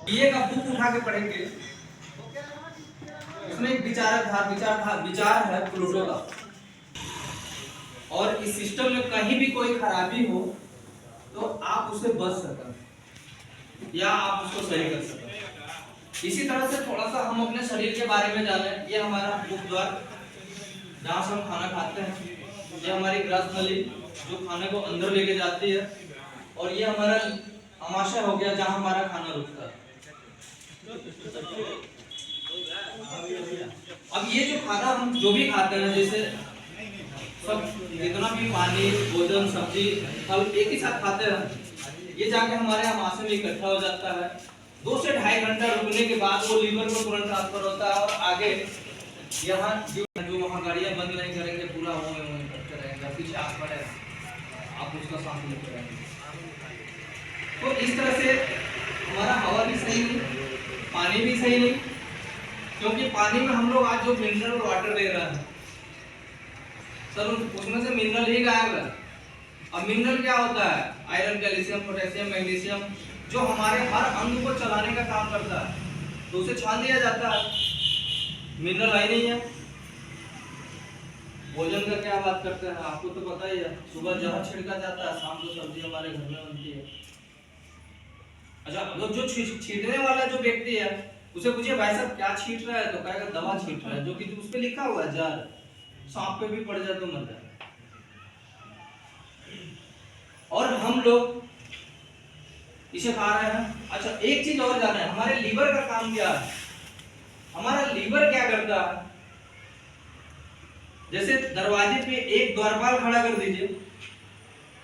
BA का book उठा के पढ़ेंगे, उसमें एक विचार है प्लूटो का। और इस सिस्टम में कहीं भी कोई खराबी हो तो आप उसे बच सकें या आप उसको सही कर सकें। इसी तरह से थोड़ा सा हम अपने शरीर के बारे में जाने। ये हमारा मुख द्वार जहाँ से हम खाना खाते हैं, ये हमारी ग्रंथ नली जो खाने को अंदर लेके जाती है, और ये हमारा आमाशय हो गया जहाँ हमारा खाना रुकता है। अब ये जो खाना हम जो भी खाते हैं, जैसे सब जितना भी पानी, भोजन, सब्जी, फल एक ही साथ खाते हैं, ये जाके हमारे आमाशय में इकट्ठा हो जाता है। 2 से 2.5 घंटा रुकने के बाद वो लीवर को तुरंत ट्रांसफर होता है और आगे यहाँ जो वहाँ गाड़ियाँ बंद नहीं करेंगे, पूरा वहीं करते रहेंगे, पीछे आप पड़े आप उसका सांस लेते रहेंगे। तो इस तरह से हमारा हवा भी सही नहीं, पानी भी सही नहीं, क्योंकि पानी में हम लोग आज जो मिनरल वाटर ले रहे हैं सर, उसमें से मिनरल ही गायब है। अब मिनरल क्या होता है? आयरन, कैल्शियम, पोटेशियम, मैग्नीशियम, जो हमारे हर अंग को चलाने का काम करता है, तो उसे छान दिया जाता है। मिनरल आई नहीं है। भोजन का क्या बात करते हैं, आपको तो पता ही है, सुबह जहर छिड़का जाता है, शाम को सब्जी हमारे घर में बनती है। अच्छा, जो छींटने वाला जो व्यक्ति है, उसे पूछिए भाई साहब क्या छींट रहा है, तो कहेगा दवा छींट रहा है, जो कि उस पे लिखा हुआ है जहर, सांप पे भी पड़ जाए तो मर जाए। और हम लोग इसे खा रहे हैं। अच्छा, एक चीज और जाना है, हमारे लीवर का काम क्या है? हमारा लीवर क्या करता है? जैसे दरवाजे पे एक द्वारपाल खड़ा कर दीजिए,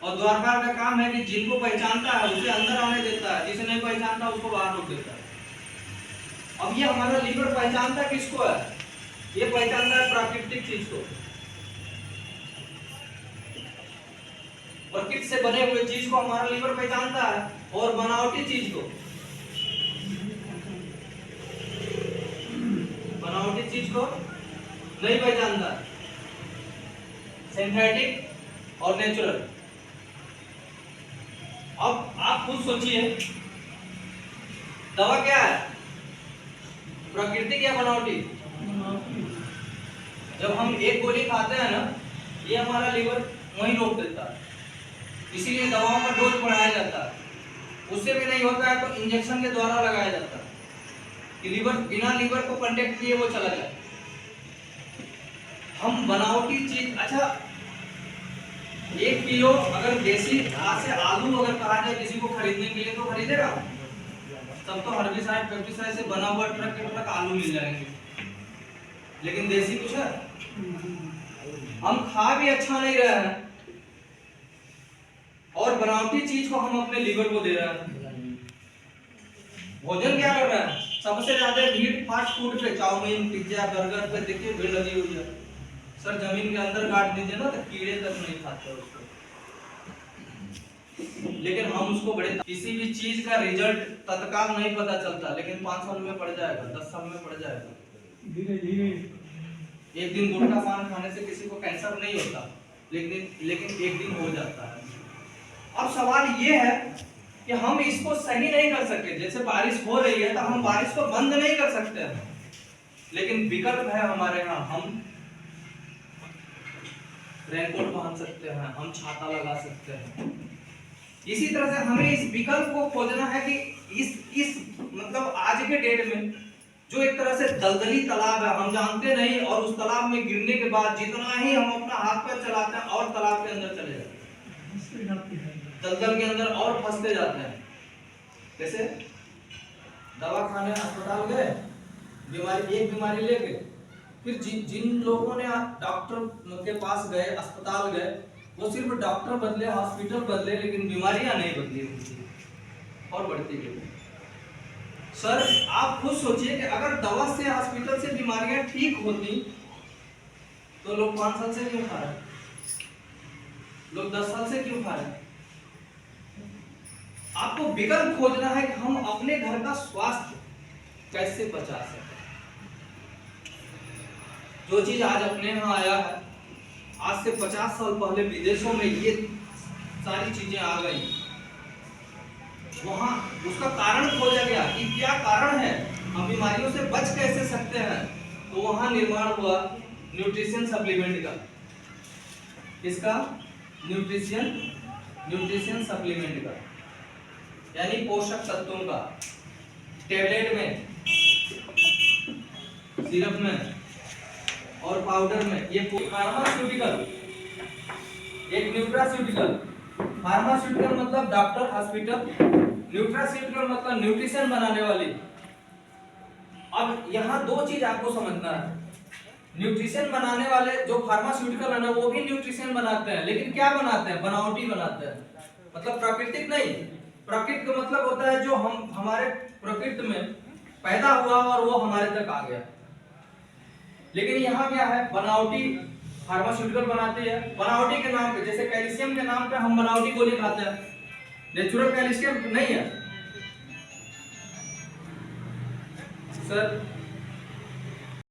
और द्वारपाल का काम है कि जिनको पहचानता है उसे अंदर आने देता है, जिसे नहीं पहचानता उसको बाहर रोक देता है। अब ये हमारा लीवर पहचानता किसको है? ये पहचानता है प्राकृतिक चीज को, प्रकृति से बने हुए चीज को हमारा लीवर पहचानता है, और बनावटी चीज को, बनावटी चीज को नहीं पहचानता, सिंथेटिक और नेचुरल। अब आप खुद सोचिए, दवा क्या है, प्राकृतिक या बनावटी? जब हम एक गोली खाते हैं ना, ये हमारा लीवर वहीं रोक देता है, इसीलिए दवाओं का डोज बढ़ाया जाता है। उससे भी नहीं होता है तो इंजेक्शन के द्वारा लगाया जाता है कि लीवर बिना लीवर को कांटेक्ट किए वो चला जाए। हम बनावटी चीज, अच्छा 1 किलो अगर देसी आज से आलू अगर कहा जाए किसी को खरीदने के लिए तो खरीदेगा? तब तो हर्बिसाइड, पेस्टिसाइड से बना हुआ ट्रक के ट्रक आलू मिल जाएंगे, लेकिन देसी कुछ है? हम खा भी अच्छा नहीं रहे हैं, और बनावटी चीज को हम अपने लीवर को दे रहे हैं। भोजन क्या कर रहे हैं? सबसे ज्यादा भीड़ फास्ट फूड पे, चाउमीन, पिज्जा, बर्गर पे देखिए भीड़ लगी हुई है। सर जमीन के अंदर गाड़ दीजिए ना तो कीड़े तक नहीं खाते उसको, लेकिन हम उसको बड़े, किसी भी चीज का रिजल्ट तत्काल नहीं पता चलता, लेकिन 5 साल में पड़ जाएगा, 10 साल में पड़ जाएगा, धीरे धीरे। एक दिन गुटखा पान खाने से किसी को कैंसर नहीं होता, लेकिन एक दिन हो जाता है। अब सवाल ये है कि हम इसको सही नहीं कर सकते। जैसे बारिश हो रही है तो हम बारिश को बंद नहीं कर सकते, लेकिन विकल्प है हमारे यहाँ। हम रेनकोट पहन सकते हैं, हम छाता लगा सकते हैं। इसी तरह से हमें इस विकल्प को खोजना है कि इस मतलब आज के डेट में जो एक तरह से दलदली तालाब है, हम जानते नहीं, और उस तालाब में गिरने के बाद जितना ही हम अपना हाथ पैर चलाते हैं और तालाब के अंदर चले जाते हैं, दलदल के अंदर और फंसते जाते हैं। जैसे दवा खाने अस्पताल गए, एक बीमारी लेके, फिर जिन लोगों ने डॉक्टर के पास गए, अस्पताल गए, वो सिर्फ डॉक्टर बदले, हॉस्पिटल बदले, लेकिन बीमारियां नहीं बदली और बढ़ती गई। सर आप खुद सोचिए कि अगर दवा से, हॉस्पिटल से बीमारियां ठीक होती तो लोग 5 साल से क्यों खा रहे, लोग 10 साल से क्यों खा रहे? आपको विकल्प खोजना है कि हम अपने घर का स्वास्थ्य कैसे बचा सकते। जो चीज आज अपने यहाँ आया है, आज से 50 साल पहले विदेशों में ये सारी चीजें आ गई, वहां उसका कारण खोजा गया कि क्या कारण है, हम बीमारियों से बच कैसे सकते हैं, तो वहां निर्माण हुआ न्यूट्रिशन सप्लीमेंट का। किसका? न्यूट्रिशन सप्लीमेंट का, यानी पोषक तत्वों का। टेबलेट में, सिरप में और पाउडर में। ये फार्मास्यूटिकल, एक न्यूट्रास्यूटिकल। फार्मास्यूटिकल मतलब डॉक्टर, हॉस्पिटल। न्यूट्रास्यूटिकल मतलब न्यूट्रिशन बनाने वाली। अब यहाँ दो चीज आपको समझना है। न्यूट्रिशन बनाने वाले जो फार्मास्यूटिकल है ना, वो भी न्यूट्रिशन बनाते हैं, लेकिन क्या बनाते हैं? बनावटी बनाते हैं, मतलब प्राकृतिक नहीं। प्राकृतिक का मतलब होता है जो हम हमारे प्रकृति में पैदा हुआ और वो हमारे तक आ गया। लेकिन यहाँ क्या है? बनावटी फार्मास्यूटिकल बनाते हैं। बनावटी के नाम पे, जैसे कैल्शियम के नाम पे हम बनावटी गोली खाते हैं, नेचुरल कैल्शियम नहीं है। सर